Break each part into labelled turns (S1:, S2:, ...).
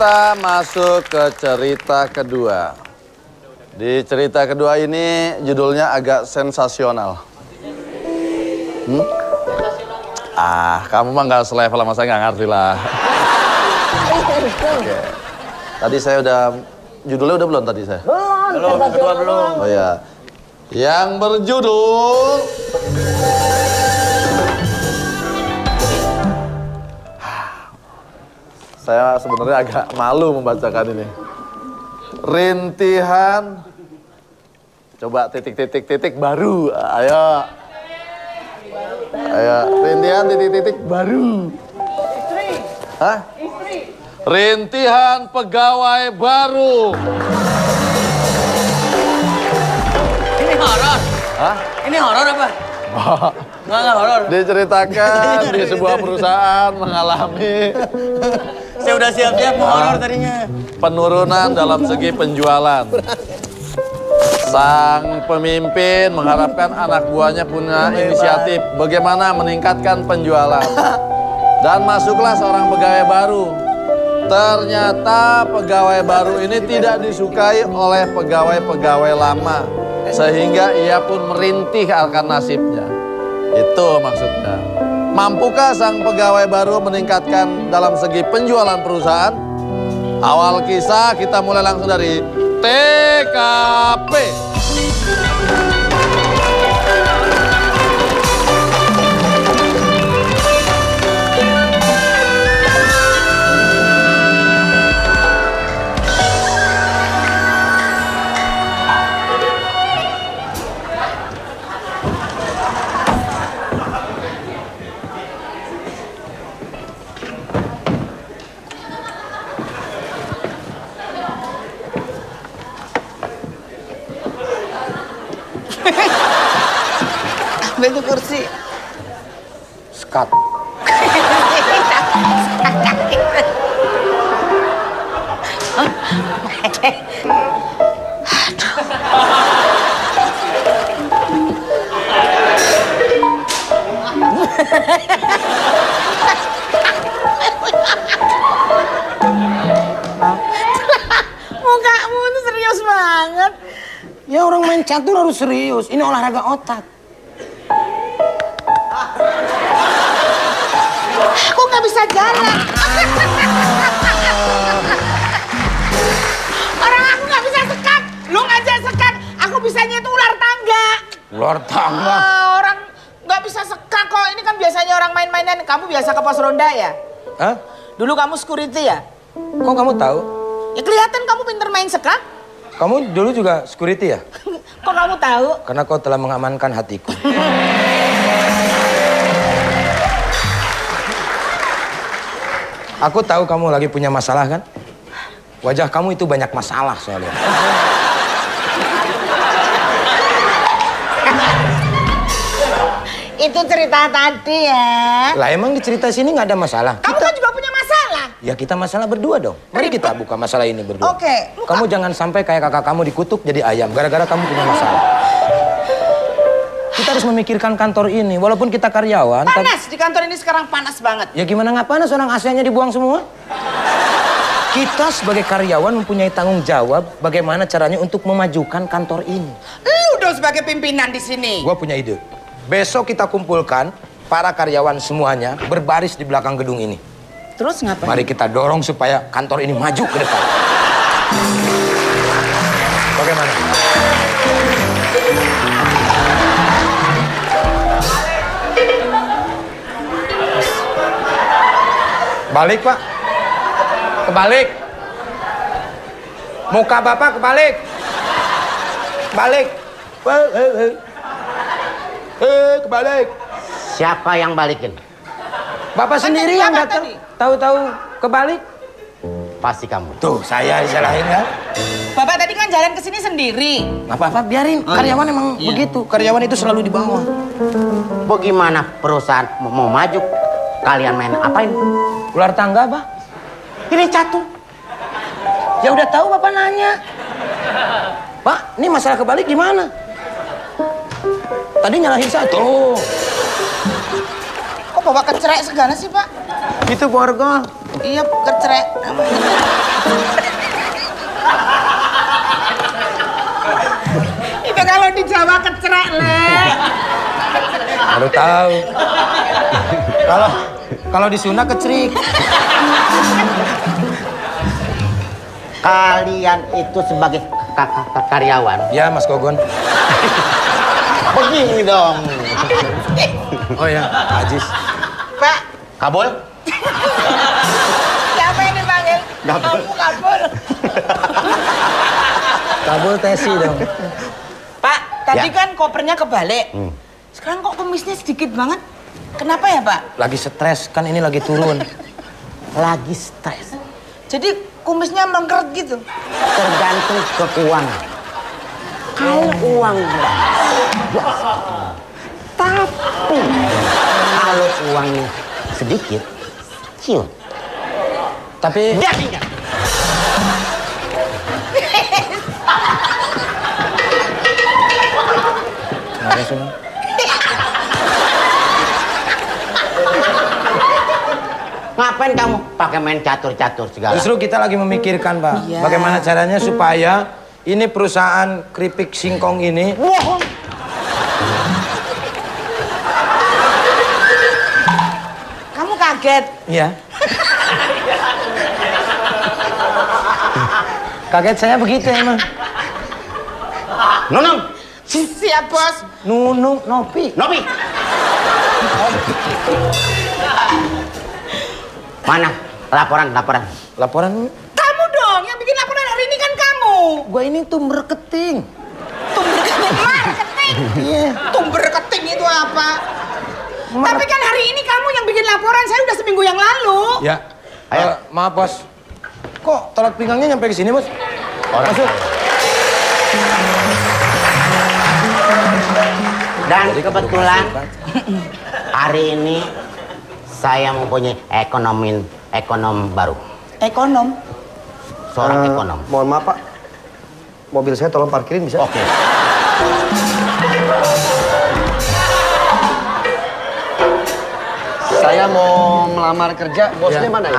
S1: kita masuk ke cerita kedua. Di cerita kedua ini judulnya agak sensasional. Kamu mah nggak selevel sama saya, nggak ngerti lah. Oke. Tadi saya udah, judulnya udah belum tadi saya?
S2: Belum, kedua belum.
S1: Oh ya. Yang berjudul saya sebenarnya agak malu membacakan ini. Rintihan. Coba titik baru. Ayo. Ayo, rintihan titik baru.
S2: Istri.
S1: Hah?
S2: Istri.
S1: Rintihan pegawai baru.
S2: Ini horor.
S1: Hah?
S2: Ini horor apa? Nggak horor.
S1: Diceritakan di sebuah perusahaan mengalami
S2: Saya udah siap-siap mau horor tadinya.
S1: penurunan dalam segi penjualan. Sang pemimpin mengharapkan anak buahnya punya inisiatif bagaimana meningkatkan penjualan. Dan masuklah seorang pegawai baru. Ternyata pegawai baru ini tidak disukai oleh pegawai-pegawai lama. Sehingga ia pun merintih akan nasibnya. Itu maksudnya. Mampukah sang pegawai baru meningkatkan dalam segi penjualan perusahaan? Awal kisah kita mulai langsung dari TKP.
S2: Bentuk kursi.
S1: Skat.
S2: Mukamu tuh serius banget. Ya orang main catur harus serius. Ini olahraga otak. Aku nggak bisa jalan. Orang aku nggak bisa sekat. Lu ngajak sekat. Aku bisanya itu ular tangga.
S1: Ular tangga.
S2: Orang nggak bisa sekat kok. Ini kan biasanya orang main-mainan. Kamu biasa ke pos ronda ya?
S3: Hah?
S2: Dulu kamu security ya?
S3: Kok kamu tahu?
S2: Ya kelihatan kamu pinter main sekat.
S3: Kamu dulu juga security ya?
S2: Kok kamu tahu?
S3: Karena kau telah mengamankan hatiku. Aku tahu kamu lagi punya masalah kan? Wajah kamu itu banyak masalah soalnya.
S2: Itu cerita tadi ya.
S3: Lah emang di cerita sini nggak ada masalah.
S2: Kamu kan juga punya masalah.
S3: Ya kita masalah berdua dong. Mari kita buka masalah ini berdua.
S2: Oke.
S3: Kamu jangan sampai kayak kakak kamu dikutuk jadi ayam gara-gara kamu punya masalah. Kita harus memikirkan kantor ini, walaupun kita karyawan.
S2: Panas, di kantor ini sekarang panas banget.
S3: Ya gimana nggak panas, orang AC-nya dibuang semua? Kita sebagai karyawan mempunyai tanggung jawab bagaimana caranya untuk memajukan kantor ini.
S2: Lu dong sebagai pimpinan di sini.
S3: Gua punya ide. Besok kita kumpulkan para karyawan semuanya berbaris di belakang gedung ini.
S2: Terus ngapain?
S3: Mari kita dorong supaya kantor ini maju ke depan. Bagaimana? Balik, Pak. Kebalik. Muka Bapak kebalik. Balik. Kebalik.
S4: Siapa yang balikin?
S3: Bapak sendiri yang datang. Tahu-tahu kebalik.
S4: Pasti kamu.
S3: Tuh, saya disalahin kan?
S2: Bapak tadi kan jalan ke sini sendiri.
S3: Nggak apa-apa, biarin. Karyawan emang begitu. Karyawan itu selalu di bawah.
S4: Bagaimana perusahaan mau maju? Kalian main apain?
S3: Ular tangga, Pak?
S4: Ini catur.
S3: Ya udah tahu Bapak nanya. Pak, ini masalah kebalik gimana? Tadi nyalahin satu.
S2: Kok bawa kecerek segala sih, Pak?
S3: Itu borgol.
S2: Iya, kecerek. Itu kalau di Jawa kecrek, Le.
S3: Baru tahu. Kalau di Sunda kecrik.
S4: Kalian itu sebagai karyawan.
S3: Ya, Mas Gogon.
S4: Begini dong.
S3: Oh ya, Ajis.
S2: Pak,
S4: Kabul?
S2: siapa yang dipanggil?
S4: Kabul.
S2: Kamu kabul.
S3: Kabul tesi dong.
S2: Pak, tadi
S4: Ya.
S2: kan kopernya kebalik. Sekarang kok kumisnya sedikit banget. Kenapa ya, Pak?
S3: Lagi stres, kan ini lagi turun.
S4: Lagi stres.
S2: Jadi kumisnya melengkeret gitu.
S4: Tergantung ke keuangan. Kalau uang biasa. Tapi kalau uangnya sedikit, ciut.
S3: Tapi
S4: Jadinya.
S3: ada semua.
S4: Ngapain kamu pakai main catur-catur segala?
S3: Justru kita lagi memikirkan, Pak,
S2: Iya.
S3: bagaimana caranya supaya ini perusahaan keripik singkong ini
S4: Bohong.
S2: Kamu kaget.
S3: ya. Kaget saya begitu emang.
S4: Nunung,
S2: Siap, Bos.
S3: Nunung Nopi.
S4: Nopi. Mana laporan?
S3: Laporan
S2: Kamu dong yang bikin laporan hari ini kan kamu.
S3: gua ini tuh marketing.
S2: Tumber keting marketing.
S3: Iya.
S2: Tumber keting itu apa? Tapi kan hari ini kamu yang bikin laporan. Saya udah seminggu yang lalu.
S3: Ya.
S4: Ayo.
S3: Maaf, Bos. Kok tolak pinggangnya nyampe ke sini, Bos?
S4: Orang
S3: Masuk.
S4: Dan kebetulan hari ini saya mempunyai ekonom baru.
S2: Ekonom.
S4: Seorang ekonom.
S5: Mohon maaf Pak, mobil saya tolong parkirin bisa?
S4: Oke.
S5: Saya mau melamar kerja, bosnya
S3: Ya.
S5: mana ya?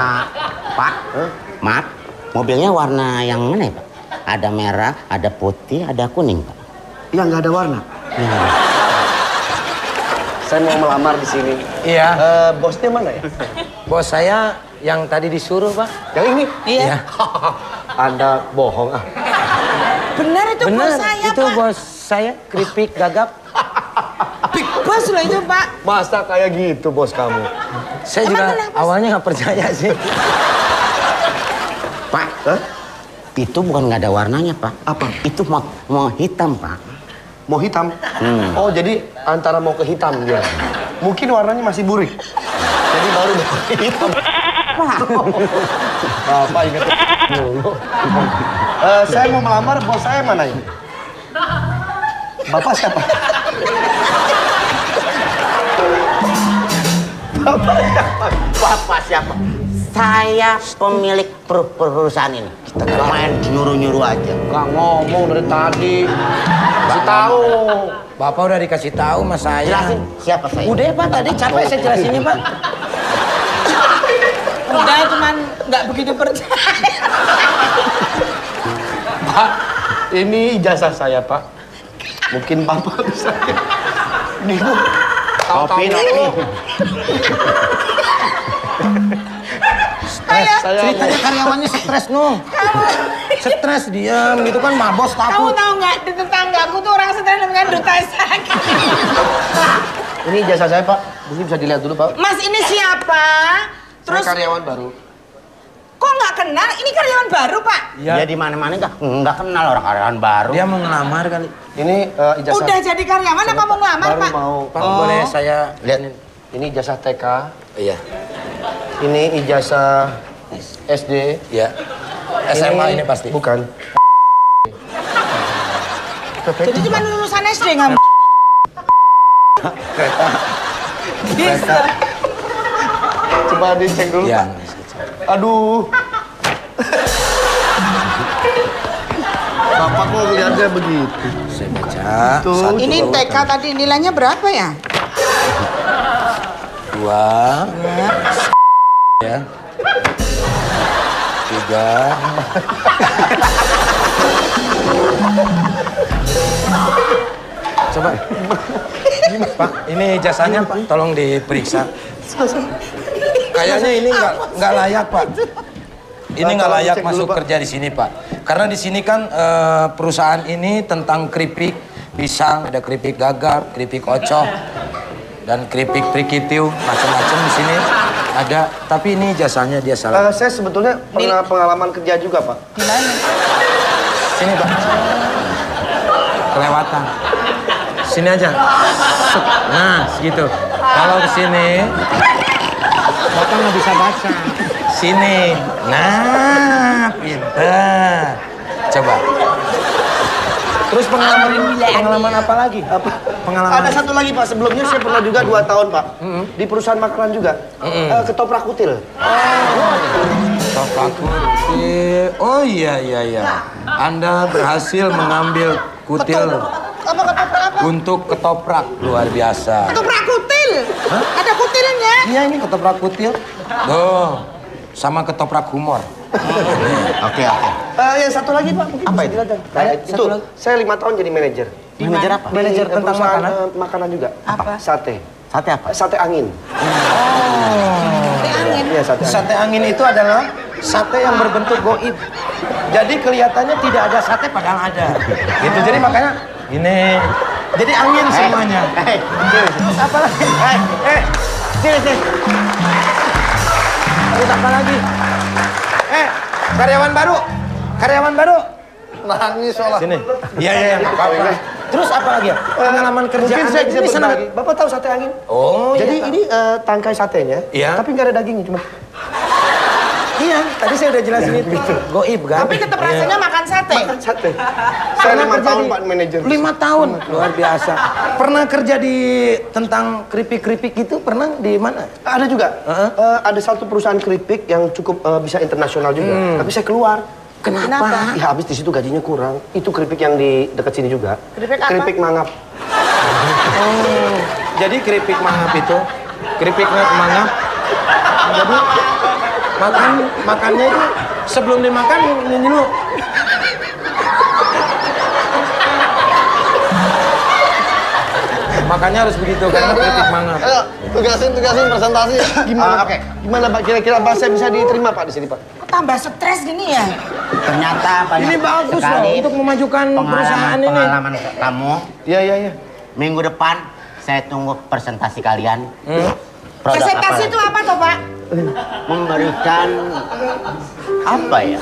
S4: Pak, maaf, mobilnya warna yang mana ya Pak? Ada merah, ada putih, ada kuning Pak.
S5: Iya, nggak ada warna. Saya mau melamar di sini.
S3: Iya.
S5: Bosnya mana ya?
S3: Bos saya yang tadi disuruh, Pak.
S5: Yang ini?
S2: Iya.
S5: Anda bohong ah.
S2: Benar itu
S3: Benar,
S2: bos saya,
S3: itu
S2: Pak.
S3: bos saya, keripik gagap.
S2: Big Boss loh itu, Pak.
S5: Masa kayak gitu bos kamu?
S3: Saya
S2: Emang
S3: juga
S2: kenapa, Bos?
S3: awalnya nggak percaya sih.
S4: Pak,
S5: Hah?
S4: itu bukan nggak ada warnanya Pak.
S5: Apa?
S4: Itu mau hitam Pak.
S5: Mau hitam? Oh jadi antara mau ke hitam dia. Mungkin warnanya masih burik. Jadi baru mau ke hitam. Bapak ingat dulu. Saya mau melamar, bos saya mana ini? Bapak siapa? Bapak siapa?
S4: Bapak siapa? Saya pemilik perusahaan ini. Kita main nyuruh-nyuruh aja.
S5: Nggak ngomong dari tadi. Kasih tahu.
S3: Bapak udah dikasih tahu mas saya.
S4: Jelasin siapa saya.
S3: Udah Pak, tadi capek saya jelasinnya Pak.
S2: Udah cuman nggak begitu percaya.
S5: Pak, ini ijazah saya, Pak. Mungkin Bapak bisa. Ini Bu.
S4: Kopi, kopi.
S5: Saya
S3: Ceritanya karyawannya stres no. Stres diam gitu kan mabos
S2: Kamu
S3: takut.
S2: tahu nggak di tetanggaku tuh orang stres dengan duta sakit.
S5: ini ijazah saya, Pak. Mungkin bisa dilihat dulu, Pak.
S2: Mas ini siapa? Terus
S5: Saya karyawan baru.
S2: kok nggak kenal? Ini karyawan baru, Pak.
S3: Ya,
S4: Dia di mana-mana nggak kenal orang karyawan baru.
S3: dia mau ngelamar kali.
S5: Ini ijazah.
S2: Udah jadi karyawan apa mau ngelamar,
S5: baru
S2: Pak?
S5: mau.
S3: Pak boleh saya
S4: Lihat.
S5: Ini ijazah TK.
S3: Iya.
S5: Ini ijazah SD.
S3: Iya. SMA ini pasti.
S5: Bukan.
S2: Jadi cuma lulusan SD nggak? Bisa.
S5: Coba dicek dulu,
S3: Iya.
S5: Pak. Aduh. Bapak kok lihatnya begitu?
S3: Saya baca.
S5: Tuh.
S2: Ini TK tadi nilainya berapa ya?
S3: 2 ya. 3. Coba. Pak, ini jasanya Pak, tolong diperiksa. Kayaknya ini nggak layak Pak. Ini nggak layak masuk kerja di sini Pak. Karena di sini kan perusahaan ini tentang keripik pisang, ada keripik gagap, keripik ocok, dan keripik prikitiu, macam-macam di sini ada. Tapi ini jasanya dia salah.
S5: Saya sebetulnya pernah pengalaman kerja juga, Pak.
S2: Di mana?
S3: Sini Pak. Kelewatan. Sini aja. Nah, segitu. Kalau ke sini, Bapak nggak bisa baca. Sini. Nah, pintar. Coba. Terus pengalaman apa lagi? Pengalaman.
S5: Ada satu lagi, Pak. Sebelumnya saya pernah juga 2 tahun, Pak. Di perusahaan makanan juga. Ketoprak kutil.
S3: Ketoprak kutil. Oh iya. Anda berhasil mengambil kutil untuk ketoprak. Luar biasa.
S2: Ketoprak kutil. Ada kutilnya.
S3: Iya, ini ketoprak kutil. Tuh, sama ketoprak humor.
S4: Oke.
S5: Yang satu lagi, Pak. Mungkin
S3: Apa
S5: bisa
S3: itu?
S5: dilihat.
S3: Ada
S5: Itu,
S3: satu lagi?
S5: saya 5 tahun jadi manajer.
S4: Manajer apa?
S3: Manajer
S5: Di
S3: tentang
S5: perusahaan,
S3: makanan?
S5: makanan juga.
S2: Apa?
S5: Sate.
S4: Sate apa?
S5: Sate angin.
S2: Angin.
S5: Iya, sate angin.
S3: Sate angin itu adalah sate yang berbentuk goib. Jadi kelihatannya tidak ada sate padahal ada. Gitu. Jadi makanya ini. Jadi angin semuanya. Terus apa lagi? Sini. Terus apa lagi? Karyawan baru.
S1: Nangis soalnya.
S3: Sini. Iya, nggak apa-apa. Terus apa lagi ya? Pengalaman kerja
S5: Mungkin saya bisa
S3: ini senang.
S5: berbagi. Bapak tahu sate angin?
S3: Oh,
S5: Jadi
S3: iya.
S5: ini tangkai satenya,
S3: Iya.
S5: tapi nggak ada dagingnya, cuma
S3: Iya, tadi saya udah jelasin itu. Goib kan?
S2: Tapi tetap rasanya makan sate.
S5: sate. Saya 5 tahun, Pak, manajer.
S3: 5 tahun, luar biasa. Pernah kerja di tentang keripik-keripik itu, pernah di mana?
S5: Ada juga. Ada satu perusahaan keripik yang cukup bisa internasional juga. Tapi saya keluar.
S2: Kenapa?
S5: Ya habis di situ gajinya kurang. Itu keripik yang di dekat sini juga.
S2: Keripik apa?
S5: Keripik mangap.
S3: Oh, jadi keripik mangap itu, keripik mangap. Jadi makannya itu sebelum dimakan ini dulu. Makannya harus begitu karena keripik mangap.
S5: Ayo, tugasin presentasi. Gimana? Gimana, Pak? Kira-kira bahasa bisa diterima, Pak, di sini, Pak?
S2: Kok tambah stres gini ya?
S4: Ternyata banyak
S3: Ini bagus loh
S4: sekali
S3: untuk memajukan perusahaan ini.
S4: pengalaman kamu.
S5: Iya.
S4: Minggu depan saya tunggu presentasi kalian. Produk
S2: Presentasi
S4: apa
S2: itu
S4: lagi?
S2: apa toh, Pak?
S4: Memberikan apa ya?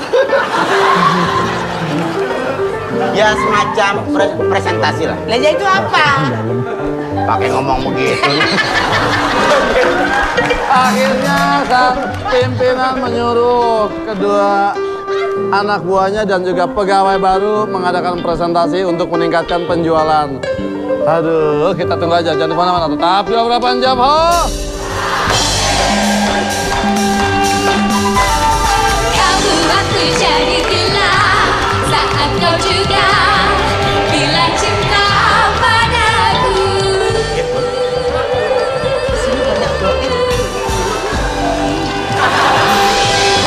S4: Ya semacam presentasi lah.
S2: Lah ya itu apa?
S4: Pakai ngomong begitu.
S1: Akhirnya saat pimpinan menyuruh kedua anak buahnya dan juga pegawai baru mengadakan presentasi untuk meningkatkan penjualan. Aduh, kita tunggu aja, jangan kemana-mana. Tetap di Obrolan Jam Ho.